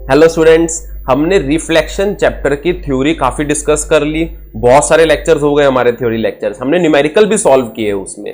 Hello students, हमने reflection chapter की theory काफी डिस्कस कर ली। बहुत सारे लेक्चर्स हो गए हमारे थ्योरी लेक्चर्स, हमने न्यूमेरिकल भी सॉल्व किए उसमें।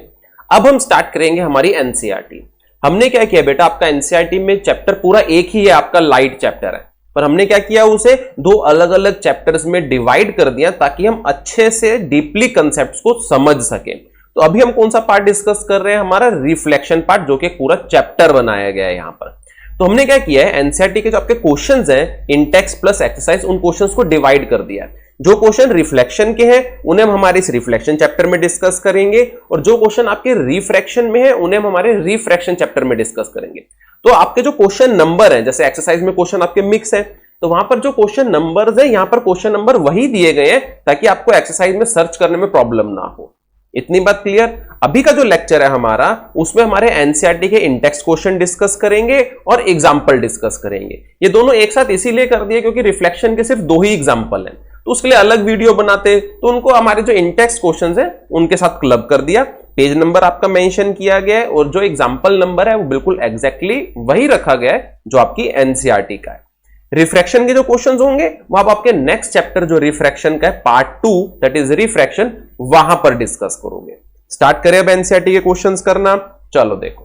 अब हम स्टार्ट करेंगे हमारी एनसीईआरटी। हमने क्या किया बेटा, आपका एनसीईआरटी में चैप्टर पूरा एक ही है, आपका लाइट चैप्टर है, पर हमने क्या किया, उसे दो अलग अलग चैप्टर्स में डिवाइड कर दिया ताकि हम अच्छे से डीपली कंसेप्ट्स को समझ सकें। तो अभी हम कौन सा पार्ट डिस्कस कर रहे हैं, हमारा रिफ्लेक्शन पार्ट, जो कि पूरा चैप्टर बनाया गया है यहां पर। तो हमने क्या किया है, एनसीईआरटी के जो आपके क्वेश्चंस हैं इंटेक्स प्लस एक्सरसाइज, उन क्वेश्चंस को डिवाइड कर दिया है। जो क्वेश्चन रिफ्लेक्शन के हैं उन्हें हम हमारे इस रिफ्लेक्शन चैप्टर में डिस्कस करेंगे, और जो क्वेश्चन आपके रिफ्रैक्शन में है उन्हें हम हमारे रिफ्रैक्शन चैप्टर में डिस्कस करेंगे। तो आपके जो क्वेश्चन नंबर है, जैसे एक्सरसाइज में क्वेश्चन आपके मिक्स है, तो वहां पर जो क्वेश्चन नंबर्स है, यहां पर क्वेश्चन नंबर वही दिए गए हैं ताकि आपको एक्सरसाइज में सर्च करने में प्रॉब्लम ना हो। इतनी बात क्लियर। अभी का जो लेक्चर है हमारा, उसमें हमारे एनसीईआरटी के इंटेक्स क्वेश्चन डिस्कस करेंगे और एग्जाम्पल डिस्कस करेंगे। ये दोनों एक साथ इसीलिए कर दिए क्योंकि रिफ्लेक्शन के सिर्फ दो ही एग्जाम्पल हैं, तो उसके लिए अलग वीडियो बनाते, तो उनको हमारे जो इंटेक्स क्वेश्चंस हैं उनके साथ क्लब कर दिया। पेज नंबर आपका मेंशन किया गया है और जो एग्जाम्पल नंबर है वो बिल्कुल एग्जैक्टली वही रखा गया है जो आपकी एनसीईआरटी का है। रिफ्रैक्शन के जो क्वेश्चंस होंगे वो आप आपके नेक्स्ट चैप्टर जो रिफ्रैक्शन का है पार्ट 2, दैट इज रिफ्रैक्शन, वहां पर डिस्कस करोगे। स्टार्ट करें अब एनसीईआरटी के क्वेश्चंस करना। चलो देखो,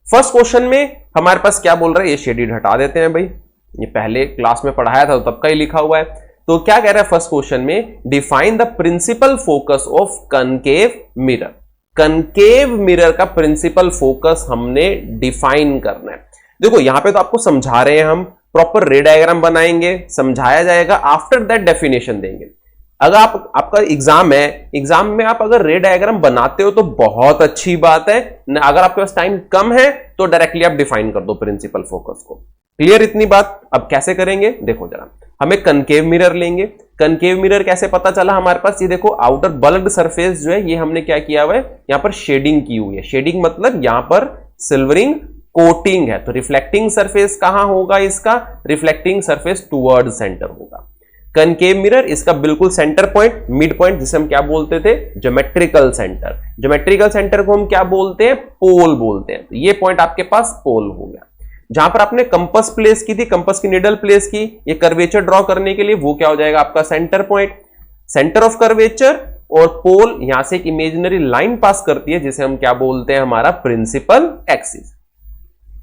फर्स्ट क्वेश्चन में हमारे पास क्या बोल रहा है, ये शेडिड हटा देते हैं भाई, ये पहले क्लास में पढ़ाया था तो तब का ही लिखा हुआ है। तो क्या कह रहा है फर्स्ट क्वेश्चन में, define the principal focus of concave mirror. Concave mirror का प्रिंसिपल फोकस हमने डिफाइन करना है। देखो यहां पे तो आपको समझा रहे हैं, हम प्रॉपर रे डायग्राम बनाएंगे, समझाया जाएगा, आफ्टर दैट डेफिनेशन देंगे। अगर आपका एग्जाम है, एग्जाम में आप अगर रे डायग्राम बनाते हो तो बहुत अच्छी बात है, अगर आपके पास टाइम कम है तो डायरेक्टली आप डिफाइन कर दो प्रिंसिपल फोकस को। क्लियर इतनी बात। अब कैसे करेंगे देखो जरा, हमें कनकेव मिरर लेंगे। कनकेव मिरर कैसे पता चला हमारे पास, ये देखो आउटर बल्क्ड सरफेस जो है ये हमने क्या किया हुआ है, यहां पर शेडिंग की हुई है। शेडिंग मतलब यहां पर सिल्वरिंग कोटिंग है, तो रिफ्लेक्टिंग सरफेस कहां होगा, इसका रिफ्लेक्टिंग सरफेस टुवर्ड सेंटर होगा। कनकेव मिरर इसका बिल्कुल सेंटर पॉइंट, मिड पॉइंट, जिसे हम क्या बोलते थे, ज्योमेट्रिकल सेंटर। ज्योमेट्रिकल सेंटर को हम क्या बोलते हैं, पोल बोलते हैं। तो ये पॉइंट आपके पास पोल हो गया। जहां पर आपने कंपास प्लेस की थी, कंपास की निडल प्लेस की, ये कर्वेचर ड्रॉ करने के लिए, वो क्या हो जाएगा आपका centre point, centre of curvature. और पोल यहां से एक इमेजिनरी लाइन पास करती है जिसे हम क्या बोलते हैं, हमारा प्रिंसिपल एक्सिस।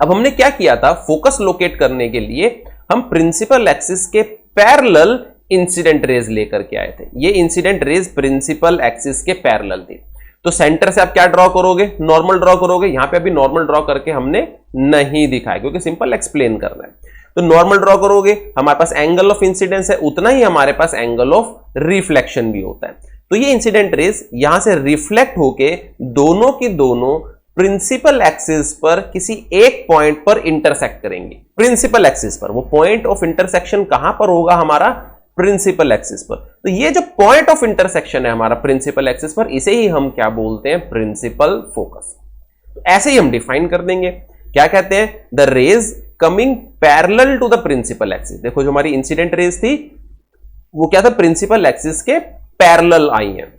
अब हमने क्या किया था, फोकस लोकेट करने के लिए हम प्रिंसिपल एक्सिस के पैरेलल इंसिडेंट रेज लेकर के आए थे। ये इंसिडेंट रेज प्रिंसिपल एक्सिस के पैरेलल थी। तो सेंटर से आप क्या ड्रॉ करोगे, नॉर्मल ड्रॉ करोगे। यहां पे अभी नॉर्मल ड्रॉ करके हमने नहीं दिखाया क्योंकि सिंपल एक्सप्लेन करना है। तो नॉर्मल ड्रॉ करोगे, हमारे पास एंगल ऑफ इंसिडेंस है, उतना ही हमारे पास एंगल ऑफ रिफ्लेक्शन भी होता है। तो ये इंसिडेंट रेज यहां से रिफ्लेक्ट होके दोनों की दोनों प्रिंसिपल एक्सिस पर किसी एक पॉइंट पर इंटरसेक्ट करेंगे। प्रिंसिपल एक्सिस पर, वो पॉइंट ऑफ इंटरसेक्शन कहां पर होगा, हमारा प्रिंसिपल एक्सिस पर। तो ये जो पॉइंट ऑफ इंटरसेक्शन है हमारा प्रिंसिपल एक्सिस पर, इसे ही हम क्या बोलते हैं, प्रिंसिपल फोकस। तो ऐसे ही हम डिफाइन कर देंगे। क्या कहते हैं, the rays coming parallel to the principal axis. देखो जो हमारी इंसिडेंट रेज थी वो क्या था, प्रिंसिपल एक्सिस के पैरेलल आई है।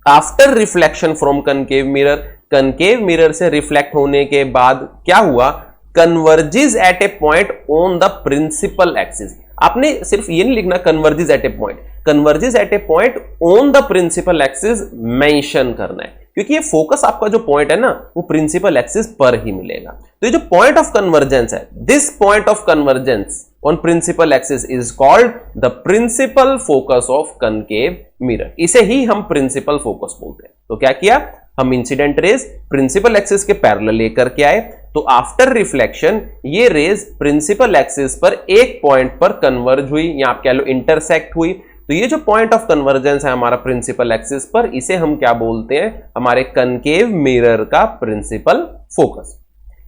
After reflection from concave mirror, concave mirror से रिफ्लेक्ट होने के बाद क्या हुआ, converges at a point on the principal axis. आपने सिर्फ ये नहीं लिखना converges at a point, converges at a point on the principal axis mention करना है, क्योंकि ये फोकस आपका जो पॉइंट है ना वो प्रिंसिपल एक्सिस पर ही मिलेगा। तो ये जो पॉइंट ऑफ कन्वर्जेंस है, this point of convergence on principal axis is called the principal focus of concave mirror. इसे ही हम प्रिंसिपल फोकस बोलते हैं। तो क्या किया, हम इंसिडेंट रेज प्रिंसिपल एक्सिस के पैरेलल लेकर के आए, तो आफ्टर रिफ्लेक्शन ये रेज प्रिंसिपल एक्सिस पर एक पॉइंट पर कन्वर्ज हुई, या आप कह लो इंटरसेक्ट हुई। तो ये जो पॉइंट ऑफ कन्वर्जेंस है हमारा प्रिंसिपल एक्सिस पर, इसे हम क्या बोलते हैं, हमारे कनकेव मिरर का प्रिंसिपल फोकस।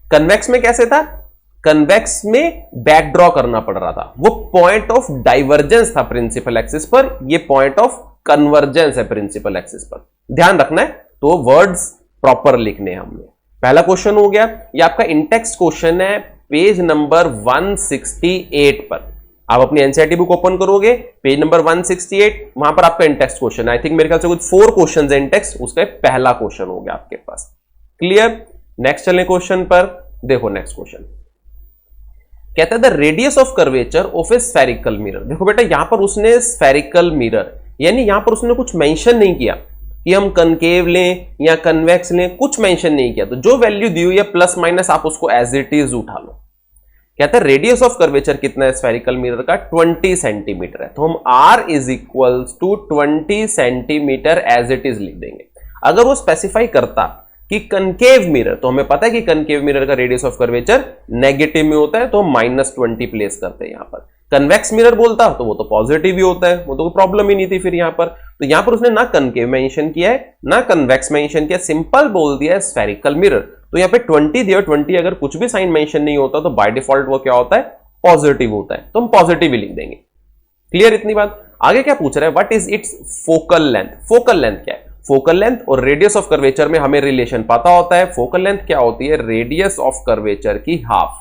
कन्वेक्स में कैसे था, कन्वेक्स में बैक ड्रॉ करना पड़ रहा था, वो पॉइंट ऑफ डाइवर्जेंस था प्रिंसिपल एक्सिस पर, ये पॉइंट ऑफ कन्वर्जेंस है प्रिंसिपल एक्सिस पर। ध्यान रखना है, तो वर्ड्स प्रॉपर लिखने हैं हमने। पहला क्वेश्चन हो गया, ये आपका इंटेक्स्ट क्वेश्चन है पेज नंबर 168 पर। आप अपनी एनसीईआरटी बुक ओपन करोगे, पेज नंबर 168, वहां पर आपका इंटेक्स्ट क्वेश्चन है। आई थिंक मेरे ख्याल से कुछ 4 क्वेश्चन है इंटेक्स्ट, उसका पहला क्वेश्चन हो गया आपके पास। क्लियर। नेक्स्ट चलें क्वेश्चन पर। देखो नेक्स्ट क्वेश्चन, कहता है the radius of curvature of A spherical mirror. देखो बेटा यहां पर उसने स्फेरिकल मिरर यानी यहां पर उसने कुछ मेंशन नहीं किया कि हम कनकेव लें या कन्वेक्स लें, कुछ मेंशन नहीं किया। तो जो वैल्यू दी हुई है प्लस माइनस आप उसको एज इट इज उठा लो। कहता है रेडियस ऑफ कर्वेचर कितना है स्फेरिकल मिरर का, 20 सेंटीमीटर है। तो हम r is equals to 20 centimetre as it is लिख देंगे। अगर वो स्पेसिफाई करता कि कनकेव मिरर, तो हमें पता है कि कनकेव मिरर का रेडियस ऑफ कर्वेचर नेगेटिव में होता है, तो हम -20 प्लेस करते हैं यहां पर। कन्वेक्स मिरर बोलता तो वो तो पॉजिटिव ही होता है, वो तो कोई प्रॉब्लम ही नहीं थी फिर यहां पर। तो यहां पर उसने ना कनकेव मेंशन किया है ना कन्वेक्स मेंशन किया, सिंपल बोल दिया है स्फेरिकल मिरर। तो यहां पे 20 दिया, 20 अगर कुछ भी साइन मेंशन नहीं होता तो बाय डिफॉल्ट वो क्या होता है, पॉजिटिव होता है, तो हम पॉजिटिव ही लिख देंगे। क्लियर इतनी बात। आगे क्या पूछ रहा है, what is it's focal length. Focal length क्या है, फोकल लेंथ और रेडियस ऑफ कर्वेचर में हमें रिलेशन पता होता है। फोकल लेंथ क्या होती है, रेडियस ऑफ कर्वेचर की हाफ,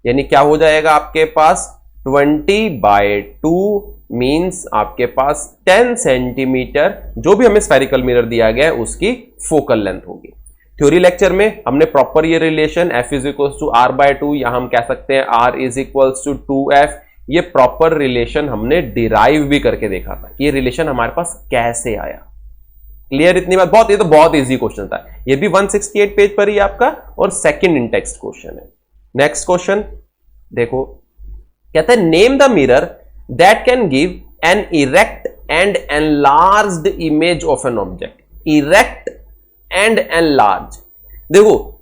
यानी क्या हो जाएगा आपके पास 20/2 मींस आपके पास 10 सेंटीमीटर, जो भी हमें स्फेरिकल मिरर दिया गया है उसकी फोकल लेंथ होगी। थ्योरी लेक्चर में हमने प्रॉपर ये relation f is equal to r/2 या हम कह सकते हैं r is equal to 2f, ये प्रॉपर रिलेशन हमने डिराइव भी करके देखा था कि ये रिलेशन हमारे पास कैसे आया। क्लियर इतनी बात। बहुत, ये तो बहुत इजी क्वेश्चन था, ये भी 168 पेज पर ही आपका और सेकंड इन टेक्स्ट क्वेश्चन है। नेक्स्ट क्वेश्चन देखो, कहता है name the mirror that can give an erect and enlarged image of an object. Erect and enlarge, देखो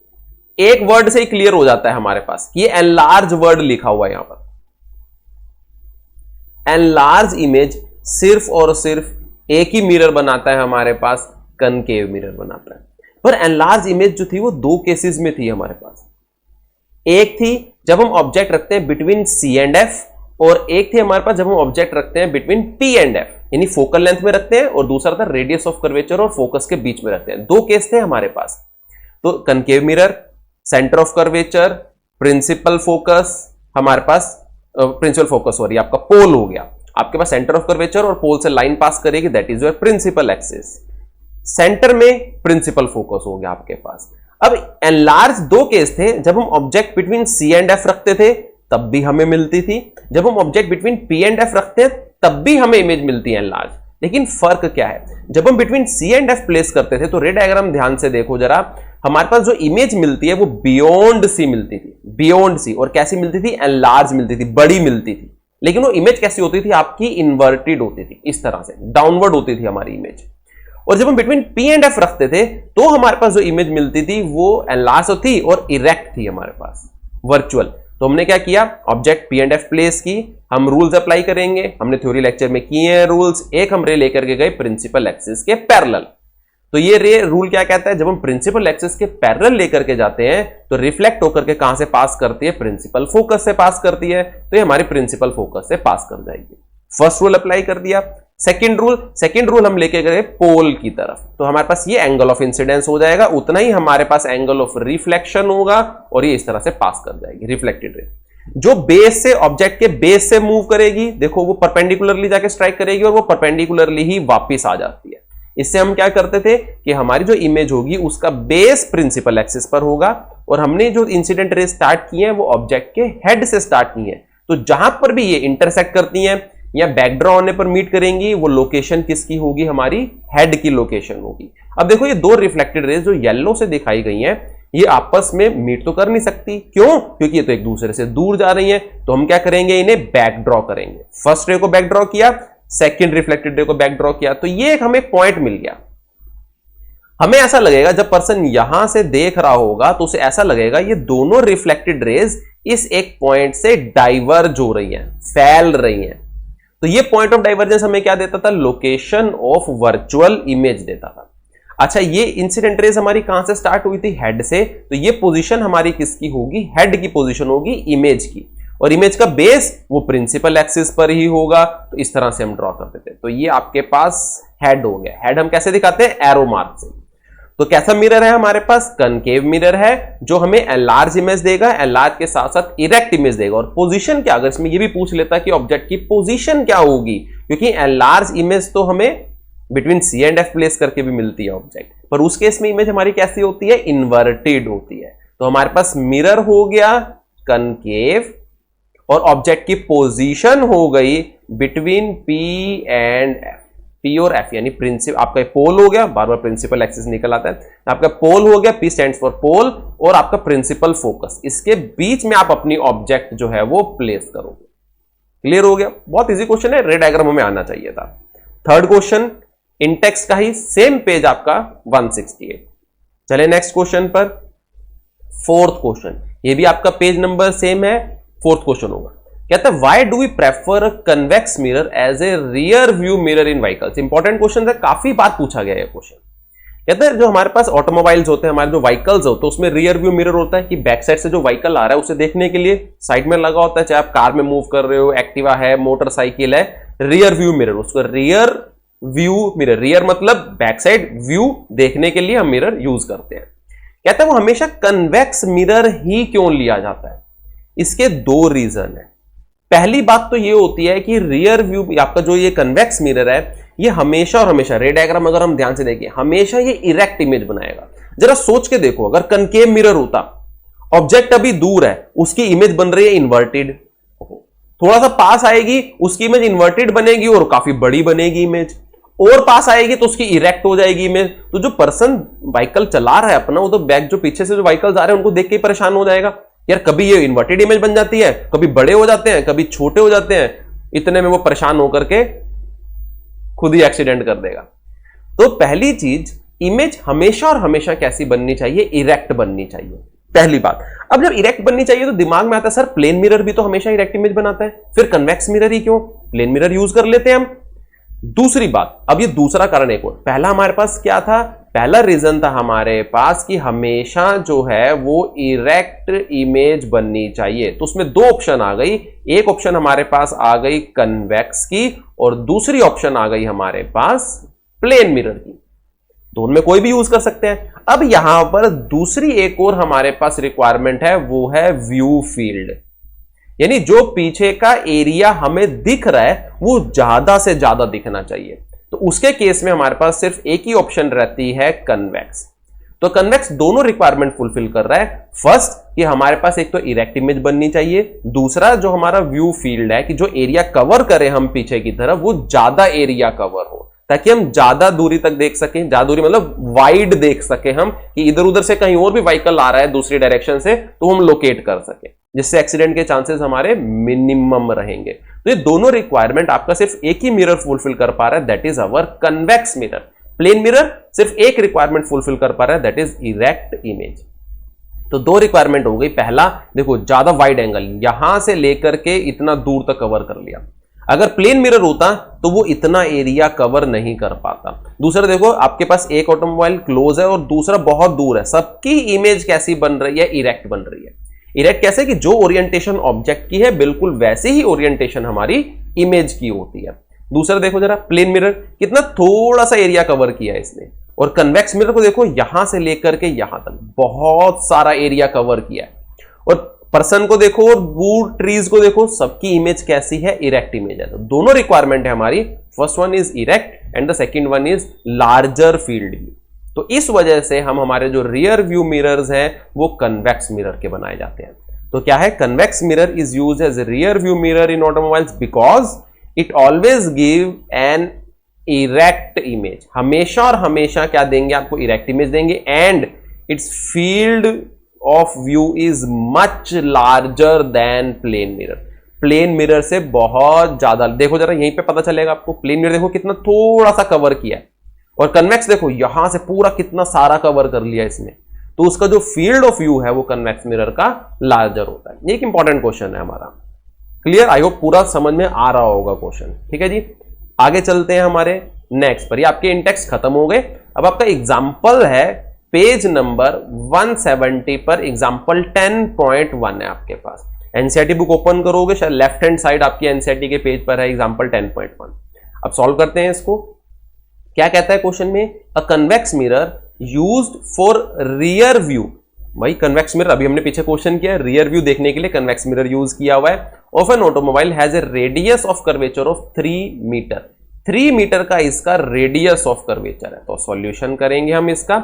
एक वर्ड से ही क्लियर हो जाता है हमारे पास कि ये एनलार्ज वर्ड लिखा हुआ है यहां पर। एनलार्ज इमेज सिर्फ और सिर्फ एक ही मिरर बनाता है हमारे पास, कनकेव मिरर बनाता है। पर एनलार्ज इमेज जो थी वो दो केसेस में थी हमारे पास। एक थी जब हम ऑब्जेक्ट रखते हैं बिटवीन C एंड F, और एक थी हमारे पास जब हम ऑब्जेक्ट रखते हैं बिटवीन P एंड F, यानी फोकल लेंथ में रखते हैं, और दूसरा था रेडियस ऑफ कर्वेचर और फोकस के बीच में रखते हैं। दो केस थे हमारे पास। तो concave mirror, centre of curvature, principal focus, हमारे पास प्रिंसिपल फोकस सॉरी आपका पोल हो गया। आपके पास सेंटर ऑफ कर्वेचर और पोल से लाइन पास करेगी, that is your principal axis. Centre में प्रिंसिपल फोकस हो गया आपके पास। अब एनलार्ज दो केस थे, जब हम object between C and F रखते थे तब भी हमें मिलती थी, जब हम object between P and F रखते हैं तब भी हमें इमेज मिलती है एनलार्ज। लेकिन फर्क क्या है, जब हम between C and F place करते थे तो रे डायग्राम ध्यान से देखो जरा, हमारे पास जो इमेज मिलती है वो बियॉन्ड C मिलती थी, बियॉन्ड C। और कैसी मिलती थी, एनलार्ज मिलती थी, बड़ी मिलती थी। लेकिन वो इमेज कैसी होती थी आपकी, इन्वर्टेड होती थी, इस तरह से डाउनवर्ड होती थी हमारी इमेज। और जब हम बिटवीन P एंड F रखते थे तो हमारे पास जो इमेज मिलती थी वो एनलार्ज थी और इरेक्ट थी हमारे पास, वर्चुअल। तो हमने क्या किया, object P and F place की, हम रूल्स अप्लाई करेंगे, हमने थ्योरी लेक्चर में किए हैं रूल्स। एक हम रे लेकर के गए प्रिंसिपल एक्सिस के पैरेलल। तो ये रे रूल क्या कहता है, जब हम प्रिंसिपल एक्सिस के पैरेलल लेकर के जाते हैं तो रिफ्लेक्ट होकर के कहां से पास करती है, प्रिंसिपल फोकस से पास करती है। तो ये हमारी प्रिंसिपल फोकस से पास कर जाएगी। फर्स्ट रूल अप्लाई कर दिया। सेकंड रूल हम लेके गए पोल की तरफ, तो हमारे पास ये एंगल ऑफ इंसिडेंस हो जाएगा, उतना ही हमारे पास एंगल ऑफ रिफ्लेक्शन होगा और ये इस तरह से पास कर जाएगी रिफ्लेक्टेड रे। जो बेस से, ऑब्जेक्ट के बेस से मूव करेगी, देखो वो परपेंडिकुलरली जाके स्ट्राइक करेगी और वो परपेंडिकुलरली ही वापस आ जाती है। इससे हम क्या करते थे कि हमारी जो इमेज होगी उसका बेस प्रिंसिपल एक्सिस पर होगा, और हमने जो इंसिडेंट रे स्टार्ट किए हैं वो ऑब्जेक्ट के हेड से स्टार्ट की है। तो जहां पर भी ये इंटरसेक्ट करती हैं या बैकड्रॉ होने पर मीट करेंगी, वो लोकेशन किसकी होगी, हमारी हेड की लोकेशन होगी। अब देखो ये दो रिफ्लेक्टेड रेज जो येलो से दिखाई गई हैं, ये आपस में मीट तो कर नहीं सकती। क्यों? क्योंकि ये तो एक दूसरे से दूर जा रही हैं। तो हम क्या करेंगे, इन्हें बैक ड्रॉ करेंगे। फर्स्ट रे को बैक ड्रॉ किया, सेकंड रिफ्लेक्टेड रे को बैक ड्रॉ किया, तो ये एक हमें पॉइंट मिल गया। हमें ऐसा लगेगा जब पर्सन यहां से देख रहा होगा तो उसे ऐसा लगेगा ये दोनों रिफ्लेक्टेड रेज इस एक पॉइंट से डाइवर्ज हो रही हैं, फैल रही हैं। तो ये पॉइंट ऑफ डाइवर्जेंस हमें क्या देता था, लोकेशन ऑफ वर्चुअल इमेज देता था। अच्छा, ये इंसिडेंट रेज हमारी कहां से स्टार्ट हुई थी, हेड से। तो ये पोजीशन हमारी किसकी होगी, हेड की पोजीशन होगी इमेज की, और इमेज का बेस वो प्रिंसिपल एक्सिस पर ही होगा। तो इस तरह से हम ड्रॉ करते थे। तो ये आपके पास हेड हो गया। हेड हम कैसे दिखाते हैं, एरो मार्क से। तो कैसा मिरर है हमारे पास, कनकेव मिरर है, जो हमें एनलार्ज इमेज देगा, एनलार्ज के साथ साथ इरेक्ट इमेज देगा। और पोजीशन क्या, अगर इसमें ये भी पूछ लेता कि ऑब्जेक्ट की पोजीशन क्या होगी, क्योंकि एनलार्ज इमेज तो हमें between C and F place करके भी मिलती है ऑब्जेक्ट, पर उस केस में इमेज हमारी कैसी होती है, इन्वर्टेड होती है। तो हमारे पास मिरर हो गया कनकेव, और ऑब्जेक्ट की पोजीशन हो गई between P and F, P और एफ, यानी प्रिंसिपल आपका पोल हो गया, बार बार प्रिंसिपल एक्सिस निकल आता है, आपका पोल हो गया, पी स्टैंड्स फॉर पोल, और आपका प्रिंसिपल फोकस, इसके बीच में आप अपनी ऑब्जेक्ट जो है वो प्लेस करोगे। क्लियर हो गया? बहुत इजी क्वेश्चन है, रे डायग्राम में आना चाहिए था। थर्ड क्वेश्चन इंटेक्स का ही, सेम पेज आपका 168। चले नेक्स्ट क्वेश्चन पर। फोर्थ क्वेश्चन, ये भी आपका पेज नंबर सेम है, फोर्थ क्वेश्चन होगा। कहता है why do we prefer convex mirror as a rear view mirror in vehicles. Important question है, काफी बार पूछा गया है क्वेश्चन। कहते हैं जो हमारे पास ऑटोमोबाइल्स होते हैं, हमारे जो व्हीकल्स होते हैं, उसमें रियर व्यू मिरर होता है कि बैक साइड से जो व्हीकल आ रहा है उसे देखने के लिए साइड में लगा होता है, चाहे आप कार में मूव कर रहे हो, एक्टिवा है, मोटरसाइकिल है, रियर व्यू मिरर, उसको रियर व्यू मिरर, रियर मतलब बैक साइड व्यू देखने के लिए हम मिरर यूज करते हैं। कहता है वो हमेशा कन्वेक्स मिरर ही क्यों लिया जाता है। इसके दो रीजन है। पहली बात तो ये होती है कि रियर व्यू आपका जो ये कन्वेक्स मिरर है, ये हमेशा और हमेशा, रे डायग्राम अगर हम ध्यान से देखें, हमेशा ये इरेक्ट इमेज बनाएगा। जरा सोच के देखो, अगर कनकेव मिरर होता, ऑब्जेक्ट अभी दूर है, उसकी इमेज बन रही है इन्वर्टेड, थोड़ा सा पास आएगी उसकी इमेज इन्वर्टेड बनेगी और काफी बड़ी बनेगी इमेज, और पास आएगी तो उसकी इरेक्ट हो जाएगी इमेज। तो जो पर्सन व्हीकल चला रहा है अपना, वो तो बैक जो पीछे से जो व्हीकल्स आ रहे हैं उनको देख के परेशान हो जाएगा, यार कभी ये इन्वर्टेड इमेज बन जाती है, कभी बड़े हो जाते हैं, कभी छोटे हो जाते हैं, इतने में वो परेशान होकर के खुद ही एक्सीडेंट कर देगा। तो पहली चीज, इमेज हमेशा और हमेशा कैसी बननी चाहिए, इरेक्ट बननी चाहिए, पहली बात। अब जब इरेक्ट बननी चाहिए तो दिमाग में आता है सर प्लेन मिरर भी तो हमेशा इरेक्ट इमेज बनाता है, फिर कन्वेक्स मिरर ही क्यों, प्लेन मिरर यूज कर लेते हैं हम। दूसरी बात, अब ये दूसरा कारण एक और, पहला हमारे पास क्या था, पहला रीजन था हमारे पास कि हमेशा जो है वो इरेक्ट इमेज बननी चाहिए। तो उसमें दो ऑप्शन आ गई, एक ऑप्शन हमारे पास आ गई कन्वेक्स की और दूसरी ऑप्शन आ गई हमारे पास प्लेन मिरर की। दोनों में कोई भी यूज कर सकते हैं। अब यहां पर दूसरी एक और हमारे पास रिक्वायरमेंट है, वो है व्यू फील्ड, यानी जो पीछे का एरिया हमें दिख रहा है वो ज्यादा से ज्यादा दिखना चाहिए। तो उसके केस में हमारे पास सिर्फ एक ही ऑप्शन रहती है, कन्वेक्स। तो कन्वेक्स दोनों रिक्वायरमेंट फुलफिल कर रहा है। फर्स्ट कि हमारे पास एक तो इरेक्ट इमेज बननी चाहिए, दूसरा जो हमारा व्यू फील्ड है कि जो एरिया कवर करें हम पीछे की तरफ वो ज्यादा एरिया कवर हो, ताकि हम ज्यादा दूरी तक देख सकें, ज्यादा दूरी मतलब वाइड देख सकें हम, कि इधर उधर से कहीं और भी व्हीकल आ रहा है दूसरी डायरेक्शन से तो हम लोकेट कर सकें, जिससे एक्सीडेंट के चांसेस हमारे मिनिमम रहेंगे। तो ये दोनों रिक्वायरमेंट आपका सिर्फ एक ही मिरर फुलफिल कर पा रहा है, that is our convex mirror. Plane mirror सिर्फ एक रिक्वायरमेंट फुलफिल कर पा रहा है, दैट इज इरेक्ट इमेज। तो दो रिक्वायरमेंट हो गई। पहला देखो, ज्यादा वाइड एंगल, यहां से लेकर के इतना दूर तक कवर कर लिया। अगर प्लेन मिरर होता तो वो इतना एरिया कवर नहीं कर पाता। दूसरा देखो, आपके पास एक ऑटोमोबाइल क्लोज है और दूसरा बहुत दूर है, सबकी इमेज कैसी बन रही है, इरेक्ट बन रही है। इरेक्ट कैसे कि जो ओरिएंटेशन ऑब्जेक्ट की है बिल्कुल वैसे ही ओरिएंटेशन हमारी इमेज की होती है। दूसरा देखो जरा, प्लेन मिरर कितना थोड़ा सा एरिया कवर किया है इसने, और कन्वेक्स मिरर को देखो यहां से लेकर के यहां तक बहुत सारा एरिया कवर किया है। और पर्सन को देखो और दूर ट्रीज को देखो, सबकी इमेज कैसी है, इरेक्ट इमेज है। तो दोनों रिक्वायरमेंट है हमारी, first one is erect and the second one is larger field view. तो इस वजह से हम हमारे जो रियर व्यू मिरर्स हैं वो कन्वेक्स मिरर के बनाए जाते हैं। तो क्या है, convex mirror is used as rear view mirror in automobiles because it always give an erect image. हमेशा और हमेशा क्या देंगे आपको, इरेक्ट इमेज देंगे, and its field of view is much larger than plane mirror. Plane mirror से बहुत ज्यादा, देखो जरा यहीं पे पता चलेगा आपको, प्लेन मिरर देखो कितना थोड़ा सा कवर किया है, और कन्वेक्स देखो यहां से पूरा कितना सारा कवर कर लिया इसने। तो उसका जो फील्ड ऑफ व्यू है वो कन्वेक्स मिरर का लार्जर होता है। ये एक इंपॉर्टेंट क्वेश्चन है हमारा। क्लियर? आई होप पूरा समझ में आ रहा होगा क्वेश्चन। ठीक है जी, आगे चलते हैं हमारे नेक्स्ट पर। ये आपके इंडेक्स खत्म हो गए। अब आपका एग्जाम्पल है पेज नंबर 170 पर, एग्जाम्पल 10.1 है आपके पास। एनसीईआरटी बुक ओपन करोगे, शायद लेफ्ट हैंड साइड आपकी एनसीईआरटी के पेज पर है एग्जाम्पल 10.1। अब सॉल्व करते हैं इसको। क्या कहता है क्वेश्चन में, अ convex mirror used for rear view. भाई कन्वेक्स मिरर, अभी हमने पीछे क्वेश्चन किया, रियर व्यू देखने के लिए कन्वेक्स मिरर यूज किया हुआ है। Of an automobile has a radius of curvature of 3 meter. 3 meter का इसका रेडियस ऑफ कर्वेचर है। तो सॉल्यूशन करेंगे हम इसका।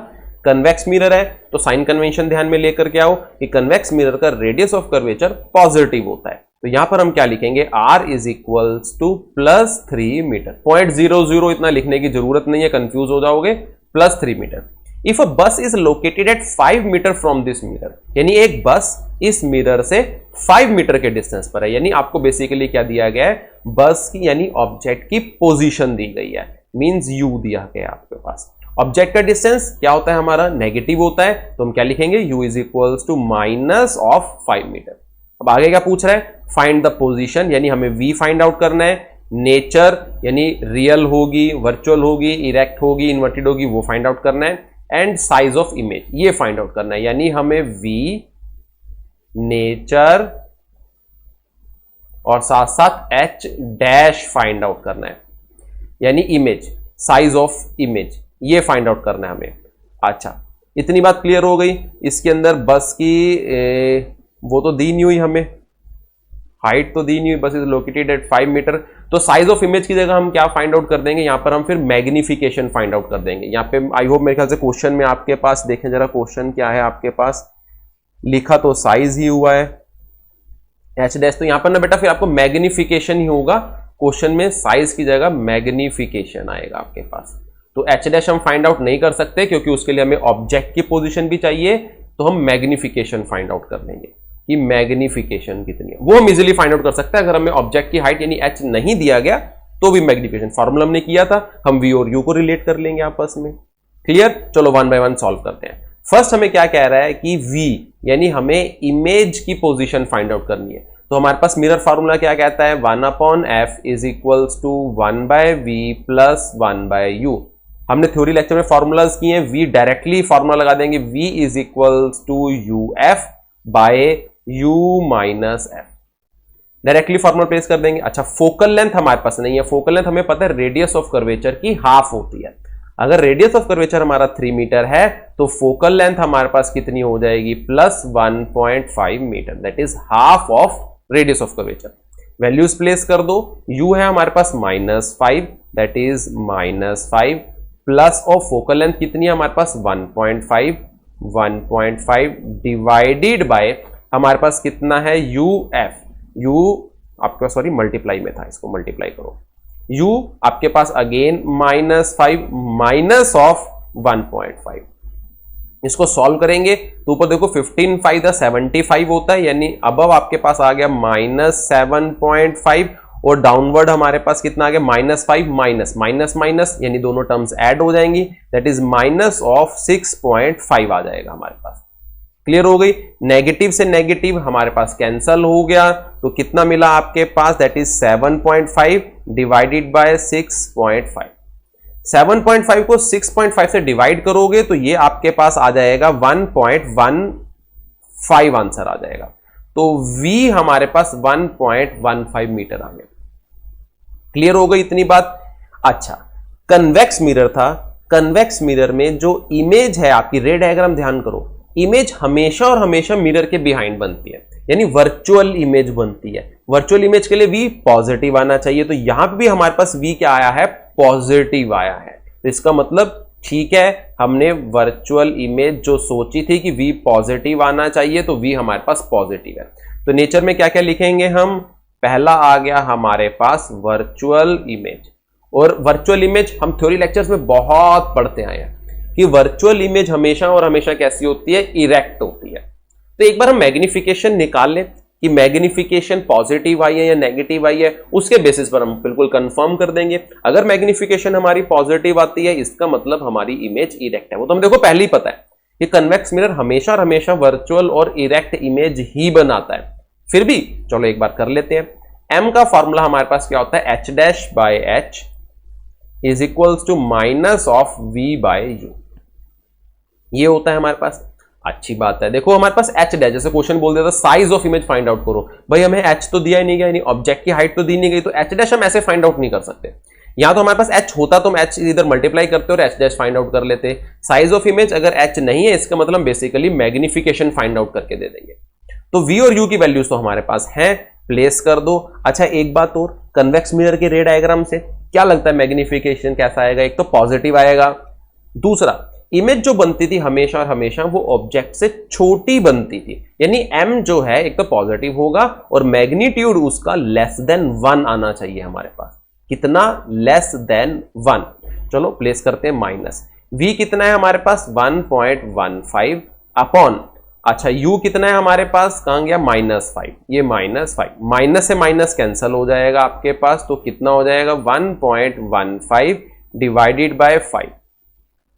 कन्वेक्स मिरर है तो साइन कन्वेंशन ध्यान में लेकर के आओ कि कन्वेक्स मिरर का रेडियस ऑफ कर्वेचर पॉजिटिव होता है। तो यहां पर हम क्या लिखेंगे, r is equals to +3 meter. 0.00 इतना लिखने की जरूरत नहीं है, कंफ्यूज हो जाओगे, +3 metre. If a bus is located at 5 meter from this mirror, यानी एक बस इस मिरर से 5 मीटर के डिस्टेंस पर है, यानी आपको बेसिकली क्या दिया गया है, बस की यानी ऑब्जेक्ट की पोजीशन दी गई है, मींस u दिया गया आपके पास। ऑब्जेक्ट का डिस्टेंस क्या होता है हमारा, नेगेटिव होता है, तो हम क्या लिखेंगे, u is equals to -5 meter. अब आगे क्या पूछ रहा है, फाइंड द पोजीशन, यानी हमें v फाइंड आउट करना है, नेचर यानी रियल होगी, वर्चुअल होगी, इरेक्ट होगी, इन्वर्टेड होगी, वो फाइंड आउट करना है, एंड साइज ऑफ इमेज ये फाइंड आउट करना है, यानी हमें v नेचर और साथ साथ h डैश फाइंड आउट करना है, यानी इमेज, साइज ऑफ इमेज ये फाइंड आउट करना है हमें। अच्छा, इतनी बात क्लियर हो गई। इसके अंदर बस की वो तो दी नहीं हुई, हमें हाइट तो दी नहीं हुई, बस इज लोकेटेड एट 5 मीटर, तो साइज ऑफ इमेज की जगह हम क्या फाइंड आउट कर देंगे, यहां पर हम फिर मैग्निफिकेशन फाइंड आउट कर देंगे। यहां पे आई होप मेरे ख्याल से क्वेश्चन में आपके पास, देखें जरा क्वेश्चन क्या है आपके पास, लिखा तो साइज ही हुआ है h डैश, तो यहां पर ना बेटा फिर आपको मैग्निफिकेशन ही होगा, क्वेश्चन में साइज की जगह मैग्निफिकेशन आएगा आपके पास। तो h डैश हम फाइंड आउट नहीं कर सकते क्योंकि उसके लिए हमें ऑब्जेक्ट की पोजीशन भी चाहिए, तो हम मैग्निफिकेशन फाइंड आउट कर लेंगे कि मैग्निफिकेशन कितनी है, वो हम इजीली फाइंड आउट कर सकते हैं। अगर हमें ऑब्जेक्ट की हाइट यानी h नहीं दिया गया तो भी मैग्निफिकेशन फॉर्मूला हमने किया था, हम v और u को रिलेट कर लेंगे आपस में। क्लियर, चलो वन बाय वन सॉल्व करते हैं। फर्स्ट हमें क्या कह रहा है कि v यानी हमें इमेज की पोजीशन फाइंड आउट करनी है, तो हमारे पास मिरर फार्मूला क्या कहता है, 1/f is equals to 1/v plus 1/u। हमने थ्योरी लेक्चर में फॉर्मूलाज किए हैं, v डायरेक्टली फॉर्मूला लगा देंगे, v is equals to uf by u minus f, directly formula place कर देंगे। अच्छा, फोकल लेंथ हमारे पास नहीं है, फोकल लेंथ हमें पता है रेडियस ऑफ कर्वेचर की हाफ होती है। अगर रेडियस ऑफ कर्वेचर हमारा 3 मीटर है तो फोकल लेंथ हमारे पास कितनी हो जाएगी, +1.5 meter, that is half of radius of curvature. Values place कर दो, u है हमारे पास -5, that is -5 plus of focal length कितनी है हमारे पास 1.5 डिवाइडेड बाय हमारे पास कितना है uf, u आपके पास सॉरी मल्टीप्लाई में था, इसको मल्टीप्लाई करो, u आपके पास अगेन -5 माइनस ऑफ 1.5, इसको सॉल्व करेंगे तो ऊपर देखो 15 5 75 होता है, यानी अबव आपके पास आ गया -7.5 और डाउनवर्ड हमारे पास कितना आ गया -5 माइनस माइनस माइनस, यानी दोनों टर्म्स ऐड हो जाएंगी, दैट इज -6.5 आ जाएगा हमारे पास। क्लियर हो गई, नेगेटिव से नेगेटिव हमारे पास कैंसल हो गया, तो कितना मिला आपके पास, दैट इज 7.5 डिवाइडेड बाय 6.5। 7.5 को 6.5 से डिवाइड करोगे तो ये आपके पास आ जाएगा 1.15 आंसर आ जाएगा, तो v हमारे पास 1.15 मीटर आ गया। क्लियर हो गई इतनी बात। अच्छा, कन्वेक्स मिरर था, कन्वेक्स मिरर में जो इमेज है आपकी, रे डायग्राम ध्यान करो, इमेज हमेशा और हमेशा मिरर के बिहाइंड बनती है, यानी वर्चुअल इमेज बनती है। वर्चुअल इमेज के लिए v पॉजिटिव आना चाहिए, तो यहां पे भी हमारे पास v क्या आया है, पॉजिटिव आया है, तो इसका मतलब ठीक है, हमने वर्चुअल इमेज जो सोची थी कि v पॉजिटिव आना चाहिए, तो v हमारे पास पॉजिटिव है। तो नेचर में क्या क्या लिखेंगे हम, पहला आ गया हमारे पास वर्चुअल इमेज, और वर्चुअल इमेज हम थ्योरी लेक्चर्स में बहुत पढ़ते आए हैं कि वर्चुअल इमेज हमेशा और हमेशा कैसी होती है, इरेक्ट होती है। तो एक बार हम मैग्निफिकेशन निकाल लें कि मैग्निफिकेशन पॉजिटिव आई है या नेगेटिव आई है, उसके बेसिस पर हम बिल्कुल कंफर्म कर देंगे। अगर मैग्निफिकेशन हमारी पॉजिटिव आती है, इसका मतलब हमारी इमेज इरेक्ट है, वो तो हम देखो पहले ही पता है कि कन्वेक्स मिरर हमेशा और हमेशा वर्चुअल और इरेक्ट इमेज ही बनाता है। फिर भी चलो एक बार कर लेते हैं। m का फॉर्मूला हमारे पास क्या होता है, h dash by h is equals to minus of v by u, ये होता है हमारे पास। अच्छी बात है, देखो हमारे पास h डैश, जैसे क्वेश्चन बोल देता size of image find out करो, भाई हमें h तो दिया ही नहीं गया, यानी ऑब्जेक्ट की हाइट तो दी नहीं गई, तो h डैश हम ऐसे फाइंड आउट नहीं कर सकते। यहां तो हमारे पास h होता तो हम h इधर मल्टीप्लाई करते और h डैश फाइंड आउट कर लेते। साइज ऑफ इमेज अगर h नहीं है, इसका मतलब बेसिकली मैग्निफिकेशन फाइंड आउट करके दे देंगे। तो v और u की वैल्यूज तो हमारे पास है, प्लेस कर दो। अच्छा, एक बात और, कन्वेक्स मिरर के रे डायग्राम से क्या लगता है मैग्निफिकेशन कैसा आएगा, एक तो पॉजिटिव आएगा, दूसरा इमेज जो बनती थी हमेशा और हमेशा वो ऑब्जेक्ट से छोटी बनती थी, यानी m जो है एक तो पॉजिटिव होगा और मैग्नीट्यूड उसका लेस देन 1 आना चाहिए हमारे पास। कितना? Less than 1। चलो प्लेस करते हैं माइनस। v कितना है हमारे पास? 1.15 अपॉन, अच्छा u कितना है हमारे पास? कहां गया? -5। ये -5, माइनस से माइनस कैंसल हो जाएगा आपके पास, तो कितना हो जाएगा? 1.15 डिवाइडेड बाय 5।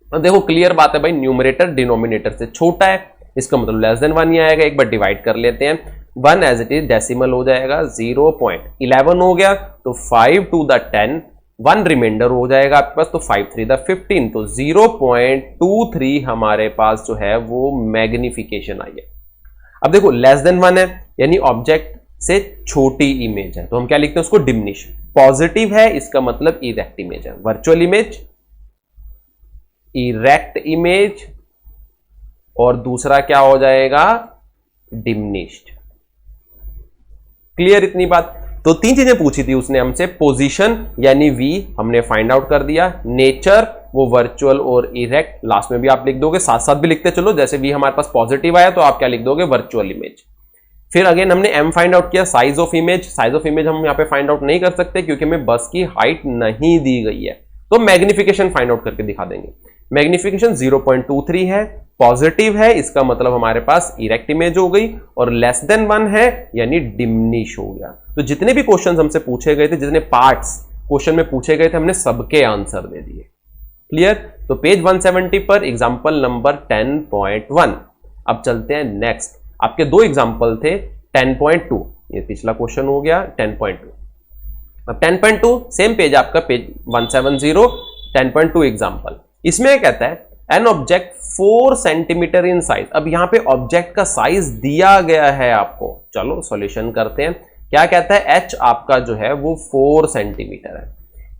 अब देखो क्लियर बात है भाई, न्यूमरेटर डिनोमिनेटर से छोटा है, इसका मतलब लेस देन 1 ही आएगा। एक बार डिवाइड कर लेते हैं, 1 एज इट इज डेसिमल हो जाएगा, 0.11 हो गया, तो 5 to the 10, 1 रिमाइंडर हो जाएगा आपके पास, तो 5 3 the 15, तो 0.23 हमारे पास जो है वो मैग्निफिकेशन आई है। अब देखो लेस देन 1 है, यानी ऑब्जेक्ट से छोटी इमेज है, तो हम क्या लिखते हैं उसको? डिमिनिश। पॉजिटिव है, इसका मतलब इरेक्ट इमेज है। वर्चुअल इमेज, इरेक्ट इमेज, और दूसरा क्या हो जाएगा? डिमिनिश्ड। क्लियर इतनी बात? तो 3 चीजें पूछी थी उसने हमसे, पोजीशन यानी v हमने फाइंड आउट कर दिया, नेचर वो वर्चुअल और इरेक्ट, लास्ट में भी आप लिख दोगे, साथ साथ भी लिखते चलो, जैसे v हमारे पास पॉजिटिव आया तो आप क्या लिख दोगे? Virtual image. फिर अगेन हमने m फाइंड आउट किया, size of image. Size of image हम यहाँ पे फाइंड आउट नहीं कर सकते क्योंकि हमें बस की हाइट नहीं दी गई है, तो मैग्निफिकेशन फाइंड आउट करके दिखा देंगे। मैग्निफिकेशन 0.23 है, पॉजिटिव है, इसका मतलब हमारे पास इरेक्ट इमेज हो गई, और लेस देन 1 है यानी डिमिनिश हो गया। तो जितने भी क्वेश्चंस हमसे पूछे गए थे, जितने पार्ट्स क्वेश्चन में पूछे गए थे, हमने सबके आंसर दे दिए। क्लियर? तो पेज 170 पर एग्जांपल नंबर 10.1। अब चलते हैं नेक्स्ट। आपके 2 एग्जांपल थे, 10.2, ये पिछला क्वेश्चन हो गया, 10.2। अब 10.2 सेम पेज आपका, पेज 170, 10.2 एग्जांपल। इसमें कहता है an object 4 centimetre in size. अब यहां पे ऑब्जेक्ट का साइज दिया गया है आपको, चलो सॉल्यूशन करते हैं। क्या कहता है? h आपका जो है वो 4 सेंटीमीटर है,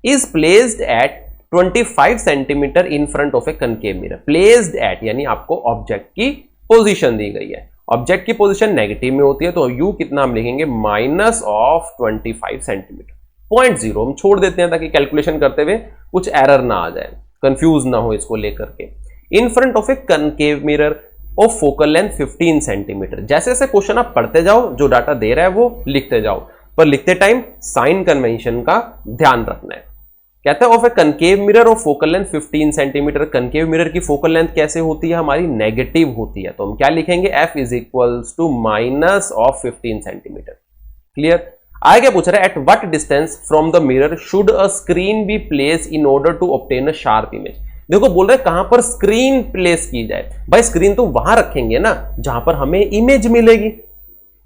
is placed at 25 centimetre in front of A concave mirror. Placed at यानी आपको ऑब्जेक्ट की पोजीशन दी गई है, ऑब्जेक्ट की पोजीशन नेगेटिव में होती है, तो u कितना हम लिखेंगे? -25 सेंटीमीटर। 0.0 हम छोड़ देते हैं ताकि कैलकुलेशन करते हुए कुछ एरर ना आ जाए, कंफ्यूज ना हो इसको लेकर के। इन front of A concave mirror of focal length 15 centimetre. जैसे जैसे क्वेश्चन आप पढ़ते जाओ, जो डाटा दे रहा है वो लिखते जाओ, पर लिखते टाइम साइन कन्वेंशन का ध्यान रखना है। कहता है of A concave mirror of focal length 15 centimetre. Concave mirror की फोकल लेंथ कैसे होती है? हमारी नेगेटिव होती है, तो हम क्या लिखेंगे? f is equals to minus of 15 centimeter. Clear? आगे क्या पूछ रहा है? At what distance from the mirror should a screen be place in order to obtain a sharp image. देखो बोल रहे हैं कहां पर स्क्रीन प्लेस की जाए। भाई स्क्रीन तो वहां रखेंगे ना जहां पर हमें इमेज मिलेगी,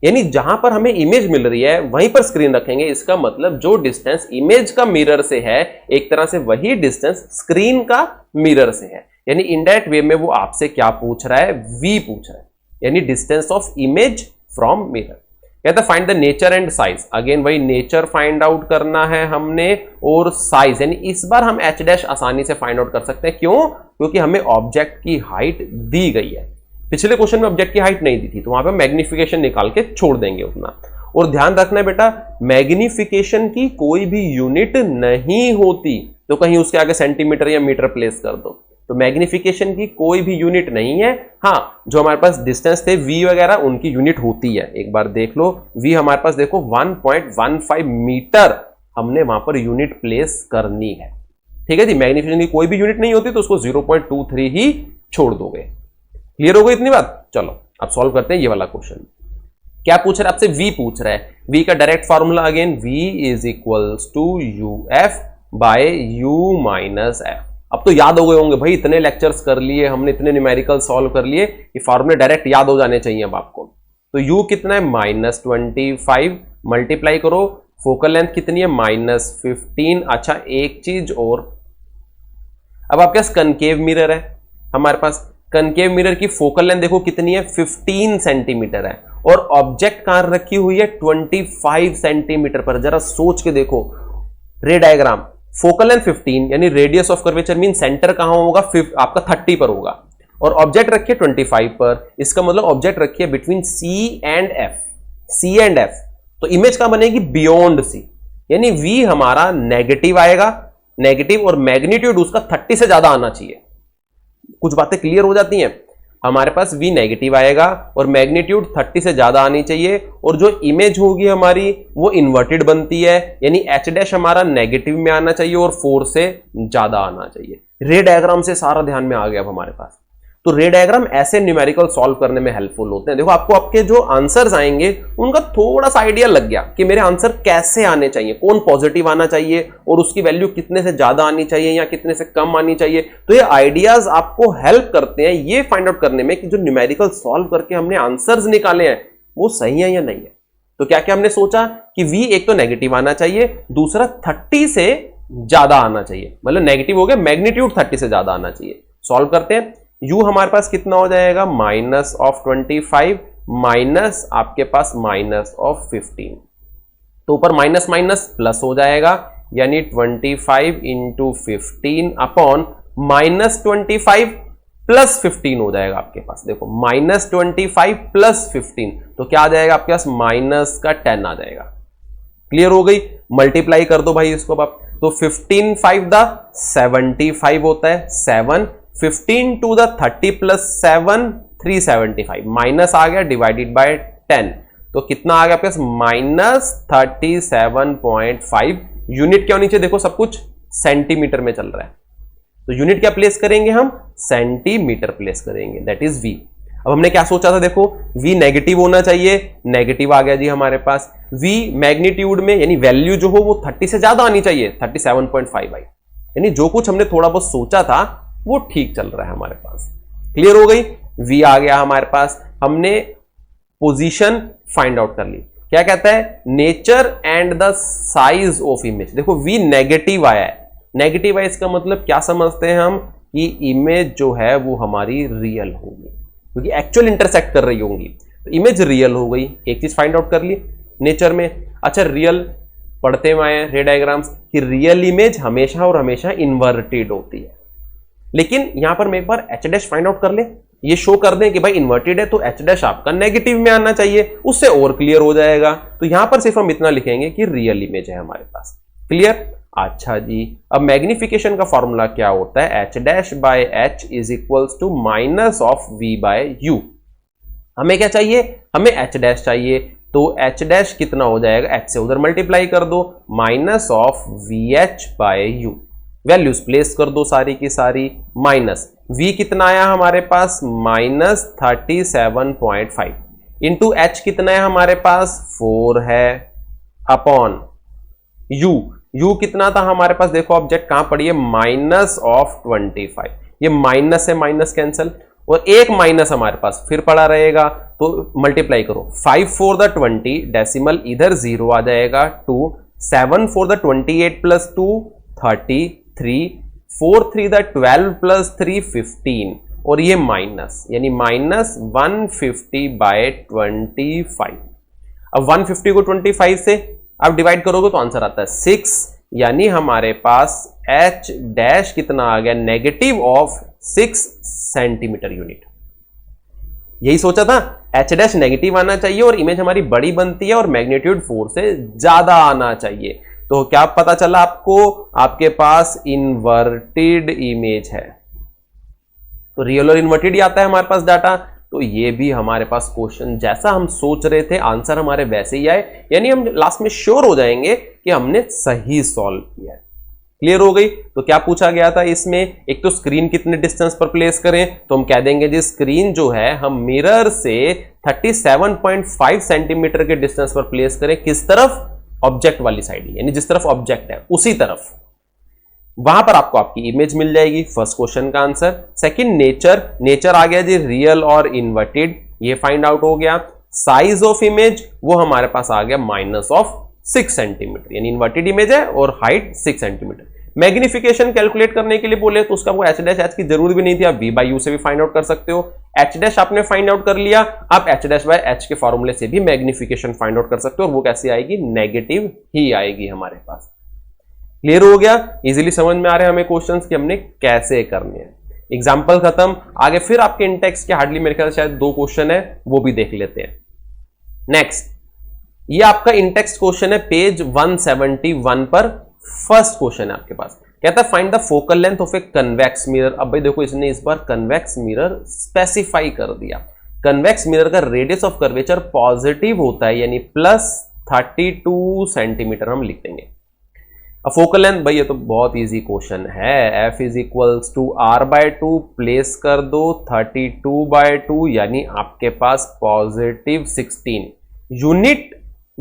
यानी जहां पर हमें इमेज मिल रही है वहीं पर स्क्रीन रखेंगे। इसका मतलब जो डिस्टेंस इमेज का मिरर से है, एक तरह से वही डिस्टेंस स्क्रीन का मिरर से है। यानी इनडायरेक्ट वे में वो आपसे क्या पूछ रहा है? v पूछ रहा है, यानी distance of image from mirror. कहता है find the nature and size. Again वही नेचर फाइंड आउट करना है हमने, और साइज, यानी इस बार हम h डैश आसानी से फाइंड आउट कर सकते हैं। क्यों? क्योंकि हमें ऑब्जेक्ट की हाइट दी गई है। पिछले क्वेश्चन में ऑब्जेक्ट की हाइट नहीं दी थी, तो वहां पे मैग्निफिकेशन निकाल के छोड़ देंगे उतना। और ध्यान रखना है बेटा, मैग्निफिकेशन की कोई भी यूनिट नहीं होती, तो कहीं उसके आगे सेंटीमीटर या मीटर प्लेस कर दो, तो मैग्निफिकेशन की कोई भी यूनिट नहीं है। हाँ, जो हमारे पास डिस्टेंस थे v वगैरह, उनकी यूनिट होती है। एक बार देख लो, v हमारे पास देखो 1.15 मीटर हमने वहां पर यूनिट प्लेस करनी है। ठीक है जी, मैग्निफिकेशन की कोई भी यूनिट नहीं होती तो उसको 0.23 ही छोड़ दोगे। क्लियर हो गई इतनी बात? चलो अब सॉल्व करते हैं ये वाला क्वेश्चन। क्या पूछ रहा है आपसे? v पूछ रहा है। v का direct formula again v is equals to uf by u minus f। अब तो याद हो गए होंगे भाई, इतने लेक्चर्स कर लिए हमने, इतने न्यूमेरिकल सॉल्व कर लिए, ये फार्मूले डायरेक्ट याद हो जाने चाहिए अब आपको। तो u कितना है? -25, मल्टीप्लाई करो, फोकल लेंथ कितनी है? -15। अच्छा एक चीज और, अब आपके पास कनकेव मिरर है, हमारे पास कनकेव मिरर की फोकल लेंथ देखो कितनी है? 15 सेंटीमीटर है, और ऑब्जेक्ट कहां रखी हुई है? 25 सेंटीमीटर पर। जरा सोच के देखो, रे डायग्राम, फोकल लेंथ 15 यानी radius of curvature mean centre कहां होगा? आपका 30 पर होगा, और ऑब्जेक्ट रखिए 25 पर। इसका मतलब ऑब्जेक्ट रखिए बिटवीन C एंड F, तो इमेज कहां बनेगी? बियॉन्ड C, यानी V हमारा नेगेटिव आएगा, नेगेटिव, और मैग्नीट्यूड उसका 30 से ज्यादा आना चाहिए। कुछ बातें क्लियर हो जाती हैं। हमारे पास v नेगेटिव आएगा और मैग्नीट्यूड 30 से ज्यादा आनी चाहिए, और जो इमेज होगी हमारी वो इन्वर्टेड बनती है, यानी h डैश हमारा नेगेटिव में आना चाहिए और 4 से ज्यादा आना चाहिए। रे डायग्राम से सारा ध्यान में आ गया अब हमारे पास। तो रे डायग्राम ऐसे न्यूमेरिकल सॉल्व करने में हेल्पफुल होते हैं। देखो आपको आपके जो आंसर्स आएंगे उनका थोड़ा सा आइडिया लग गया कि मेरे आंसर कैसे आने चाहिए, कौन पॉजिटिव आना चाहिए और उसकी वैल्यू कितने से ज्यादा आनी चाहिए या कितने से कम आनी चाहिए। तो ये आइडियाज आपको हेल्प करते हैं ये फाइंड आउट करने में कि जो न्यूमेरिकल सॉल्व करके हमने आंसर्स निकाले हैं वो सही है या नहीं है। तो क्या क्या हमने सोचा कि v एक तो नेगेटिव आना चाहिए, दूसरा 30 से ज्यादा आना चाहिए, मतलब नेगेटिव हो गया, मैग्नीट्यूड 30 से ज्यादा आना चाहिए। सॉल्व करते हैं। u हमारे पास कितना हो जाएगा, -25 माइनस आपके पास -15, तो ऊपर माइनस माइनस प्लस हो जाएगा, यानी 25 इंटू 15 अपॉन -25 प्लस 15 हो जाएगा आपके पास। देखो -25 प्लस 15 तो क्या आ जाएगा आपके पास, माइनस का 10 आ जाएगा। क्लियर हो गई। मल्टीप्लाई कर दो भाई इसको आप, तो 15 5 द 75 होता है, 7 15 टू द 30 प्लस 7 375, माइनस आ गया डिवाइडेड बाय 10, तो कितना आ गया आपके पास -37.5। यूनिट क्या होनी चाहिए, देखो सब कुछ सेंटीमीटर में चल रहा है, तो यूनिट क्या प्लेस करेंगे हम, सेंटीमीटर प्लेस करेंगे, दैट इज v। अब हमने क्या सोचा था, देखो v नेगेटिव होना चाहिए, नेगेटिव आ गया जी हमारे पास। v मैग्नीट्यूड में यानी वैल्यू जो हो वो 30 से ज्यादा आनी चाहिए, 37.5 आई, यानी जो कुछ हमने थोड़ा बहुत सोचा था वो ठीक चल रहा है हमारे पास। क्लियर हो गई। v आ गया हमारे पास। हमने पोजीशन फाइंड आउट कर ली। क्या कहता है, nature and the size of image. देखो v नेगेटिव आया है, नेगेटिव है इसका मतलब क्या समझते हैं हम कि इमेज जो है वो हमारी रियल होगी, क्योंकि एक्चुअल इंटरसेक्ट कर रही होंगी, तो इमेज रियल हो गई। एक चीज फाइंड आउट कर ली नेचर में। अच्छा रियल पढ़ते हुए आए रे डायग्राम्स कि रियल इमेज हमेशा और हमेशा इन्वर्टेड होती है, लेकिन यहां पर मैं एक बार एच डैश फाइंड आउट कर ले, ये शो कर दें कि भाई इन्वर्टेड है तो एच डैश आपका नेगेटिव में आना चाहिए, उससे और क्लियर हो जाएगा। तो यहां पर सिर्फ हम इतना लिखेंगे कि रियल इमेज है हमारे पास। क्लियर। अच्छा जी, अब मैग्निफिकेशन का फॉर्मूला क्या होता है, H dash by H is equals to minus of V by U. हमें क्या चाहिए, हमें एच डैश चाहिए, तो एच डैश कितना हो जाएगा, एच से उधर मल्टीप्लाई कर दो, minus of V H by U. Values place कर दो सारी की सारी, माइनस v कितना आया हमारे पास, -37.5 इंटू एच कितना है हमारे पास, 4 है, अपॉन u कितना था हमारे पास, देखो ऑब्जेक्ट कहां पड़ी है, -25, ये माइनस से माइनस कैंसिल, और एक माइनस हमारे पास फिर पड़ा रहेगा, तो मल्टीप्लाई करो, 5 4 द 20 डेसिमल इधर 0 आ जाएगा, 2 7 4 द 28 प्लस 2 33, 4 3 द 12 प्लस 3 15, और ये माइनस यानी -150/25। अब 150 को 25 से आप डिवाइड करोगे तो आंसर आता है 6, यानी हमारे पास h डैश कितना आ गया, नेगेटिव ऑफ 6 सेंटीमीटर यूनिट। यही सोचा था, h डैश नेगेटिव आना चाहिए और इमेज हमारी बड़ी बनती है और मैग्नीट्यूड 4 से ज्यादा आना चाहिए। तो क्या पता चला आपको, आपके पास इन्वर्टेड इमेज है, तो रियल और इन्वर्टेड ही आता है हमारे पास डाटा। तो ये भी हमारे पास क्वेश्चन जैसा हम सोच रहे थे आंसर हमारे वैसे ही आए, यानी हम लास्ट में श्योर हो जाएंगे कि हमने सही सॉल्व किया है। क्लियर हो गई। तो क्या पूछा गया था इसमें, एक तो स्क्रीन कितने डिस्टेंस पर प्लेस करें, तो हम कह देंगे जी स्क्रीन जो है हम मिरर से 37.5 सेंटीमीटर के डिस्टेंस पर प्लेस करें, किस तरफ, ऑब्जेक्ट वाली साइड, यानी जिस तरफ ऑब्जेक्ट है उसी तरफ, वहां पर आपको आपकी इमेज मिल जाएगी। फर्स्ट क्वेश्चन का आंसर। सेकंड नेचर आ गया जी रियल और इन्वर्टेड, ये फाइंड आउट हो गया। साइज ऑफ इमेज वो हमारे पास आ गया -6 सेंटीमीटर, यानी इन्वर्टेड इमेज है और हाइट 6 सेंटीमीटर। मैग्निफिकेशन कैलकुलेट करने के लिए बोले तो उसका एच डैश एच की जरूरत भी नहीं थी, आप v बाई यू से भी फाइंड आउट कर सकते हो। एच डैश आपने फाइंड आउट कर लिया, आप एच डैश बाय एच के फॉर्मूले से भी मैग्निफिकेशन फाइंड आउट कर सकते हो, और वो कैसे आएगी, नेगेटिव ही आएगी हमारे पास। क्लियर हो गया। इजीली समझ में आ रहे हैं हमें क्वेश्चंस कि हमने कैसे करने हैं। एग्जाम्पल खत्म, आगे फिर आपके इंटेक्स के हार्डली मेरे ख्याल से शायद 2 क्वेश्चन है, वो भी देख लेते हैं। नेक्स्ट, ये आपका इंटेक्स क्वेश्चन है पेज 171 पर, फर्स्ट क्वेश्चन है आपके पास। कहता है find the focal length of a convex mirror. अब भाई देखो इसने इस बार कन्वेक्स मिरर स्पेसिफाई कर दिया। कन्वेक्स मिरर का रेडियस ऑफ कर्वेचर पॉजिटिव होता है यानी प्लस 32 सेंटीमीटर हम लिख देंगे। अब फोकल लेंथ भाई ये तो बहुत इजी क्वेश्चन है, f is equals to r/2 place कर दो 32/2 यानी आपके पास पॉजिटिव 16 यूनिट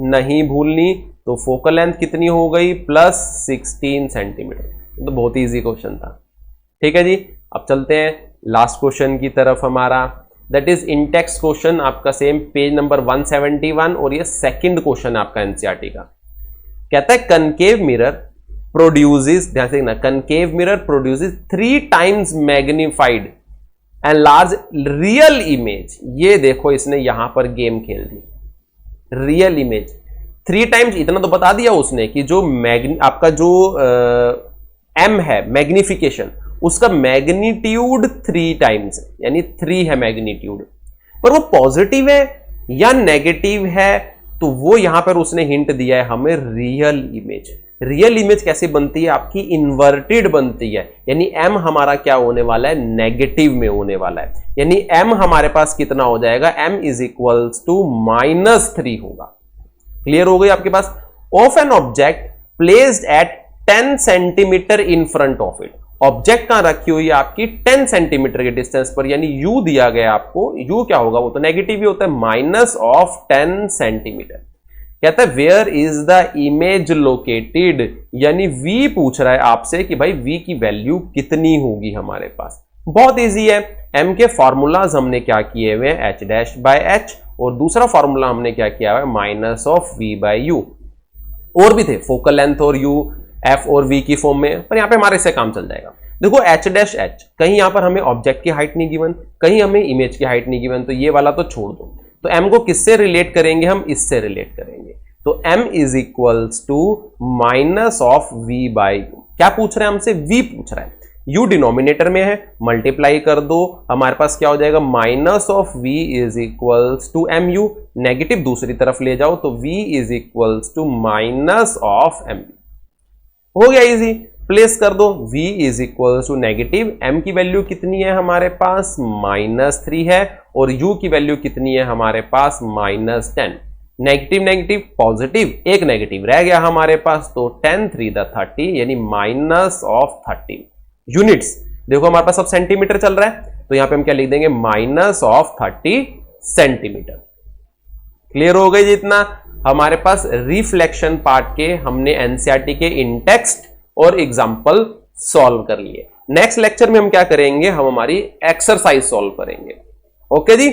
नहीं भूलनी, तो फोकल लेंथ कितनी हो गई प्लस 16 सेंटीमीटर। तो बहुत इजी क्वेश्चन था। ठीक है जी, अब चलते हैं लास्ट क्वेश्चन की तरफ हमारा, that is in text question आपका सेम पेज नंबर 171 और ये सेकंड क्वेश्चन आपका एनसीईआरटी का। कहता है कनकेव मिरर प्रोड्यूसेस, ध्यान से देखना, concave mirror produces 3 times magnified and large real image. ये देखो इसने यहां पर गेम खेल दी, रियल इमेज 3 टाइम्स। इतना तो बता दिया उसने कि जो आपका जो एम है मैग्निफिकेशन, उसका मैग्नीट्यूड 3 टाइम्स यानी 3 है मैग्नीट्यूड, पर वो पॉजिटिव है या नेगेटिव है, तो वो यहां पर उसने हिंट दिया है हमें रियल इमेज। रियल इमेज कैसे बनती है, आपकी इन्वर्टेड बनती है, यानी m हमारा क्या होने वाला है, नेगेटिव में होने वाला है, यानी m हमारे पास कितना हो जाएगा, m इज इक्वल्स टू -3 होगा। क्लियर हो गई आपके पास। Of an object placed at 10 centimetre in front of it. Object कहां रखी हुई है आपकी 10 सेंटीमीटर के डिस्टेंस पर, यानी u दिया गया आपको, u क्या होगा, वो तो नेगेटिव ही होता है, -10 सेंटीमीटर। कहता है where is the image located, यानी v पूछ रहा है आपसे कि भाई v की वैल्यू कितनी होगी हमारे पास। बहुत इजी है, m के फॉर्मूलाज हमने क्या किए हुए हैं, h'/h, और दूसरा फॉर्मूला हमने क्या किया हुआ है, -v/u। और भी थे फोकल लेंथ और u, f और v की फॉर्म में, पर यहां पे हमारे इससे काम चल जाएगा। देखो h'/h, कहीं यहां पर हमें ऑब्जेक्ट की हाइट नहीं गिवन, कहीं हमें इमेज की हाइट नहीं गिवन, तो ये वाला तो छोड़ दो। तो m को किससे रिलेट करेंगे, हम इससे रिलेट करेंगे, तो m is equals to -v/u। क्या पूछ रहे हैं हमसे, v पूछ रहा है, u डिनोमिनेटर में है, मल्टीप्लाई कर दो, हमारे पास क्या हो जाएगा, -v is equals to mu, negative दूसरी तरफ ले जाओ तो v is equals to -mu। हो गया इजी, प्लेस कर दो, v is equals to negative, m की वैल्यू कितनी है हमारे पास, -3 है, और u की वैल्यू कितनी है हमारे पास, -10। नेगेटिव नेगेटिव पॉजिटिव, एक नेगेटिव रह गया हमारे पास, तो 10 3 30 यानी -13 यूनिट्स। देखो हमारे पास अब सेंटीमीटर चल रहा है, तो यहां पे हम क्या लिख देंगे, -30 सेंटीमीटर। क्लियर हो गई जितना हमारे पास रिफ्लेक्शन पार्ट के हमने एनसीईआरटी के इन टेक्स्ट और एग्जाम्पल सॉल्व कर लिए। नेक्स्ट लेक्चर में हम क्या करेंगे, हम हमारी एक्सरसाइज सॉल्व करेंगे। ओके जी।